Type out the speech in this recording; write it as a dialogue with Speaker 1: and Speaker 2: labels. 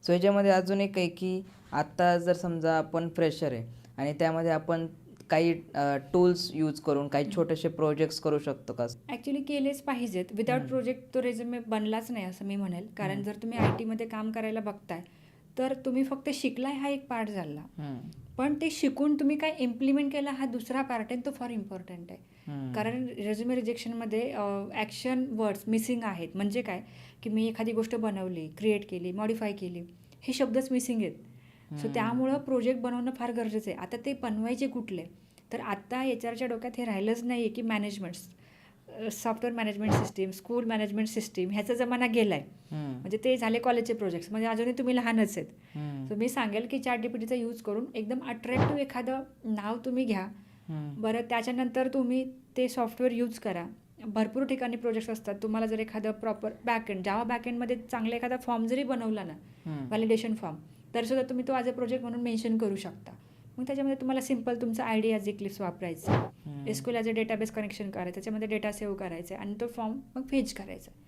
Speaker 1: So ह्याच्यामध्ये अजून एक आहे की आत्ता जर समजा आपण फ्रेशर आहे आणि त्यामध्ये आपण काही टूल्स यूज करून काही छोटेसे प्रोजेक्ट्स करू शकतो का?
Speaker 2: ॲक्च्युली केलेच पाहिजेत. विदाउट प्रोजेक्ट तो रेझ्युमे बनलाच नाही असं मी म्हणेल. कारण जर तुम्ही IT मध्ये काम करायला बघताय तर तुम्ही फक्त शिकलाय हा एक पार्ट झाला, पण ते शिकून तुम्ही काय इम्प्लिमेंट केला हा दुसरा पार्ट आहे, तो फार इम्पॉर्टंट आहे. कारण रेझ्युमे रिजेक्शनमध्ये ॲक्शन वर्ड्स मिसिंग आहेत. म्हणजे काय की मी एखादी गोष्ट बनवली, क्रिएट केली, मॉडिफाय केली, हे शब्दच मिसिंग आहेत. सो त्यामुळं प्रोजेक्ट बनवणं फार गरजेचं आहे. आता ते बनवायचे कुठले? तर आत्ता HRच्या डोक्यात हे राहिलंच नाही आहे की managements, software management system, school management system ह्याचा जमाना गेला आहे. म्हणजे ते झाले कॉलेजचे प्रोजेक्ट्स, म्हणजे अजूनही तुम्ही लहानच आहेत. सो मी सांगेल की ChatGPTचा यूज करून एकदम अट्रॅक्टिव्ह एखादं नाव तुम्ही घ्या. बरं, त्याच्यानंतर तुम्ही ते सॉफ्टवेअर यूज करा. भरपूर ठिकाणी प्रोजेक्ट्स असतात. तुम्हाला जर एखादं प्रॉपर बॅकएंड, जावा बॅकएंडमध्ये चांगला एखादा फॉर्म जरी बनवला ना, व्हॅलिडेशन फॉर्म, तर सुद्धा तुम्ही तो ॲज अ प्रोजेक्ट म्हणून मेन्शन करू शकता. मग त्याच्यामध्ये तुम्हाला सिम्पल तुमचा ID ॲज इक्लिप्स वापरायचं, SQL as a database connection करायचं, त्याच्यामध्ये डेटा सेव्ह करायचा आणि तो फॉर्म मग फेच करायचा.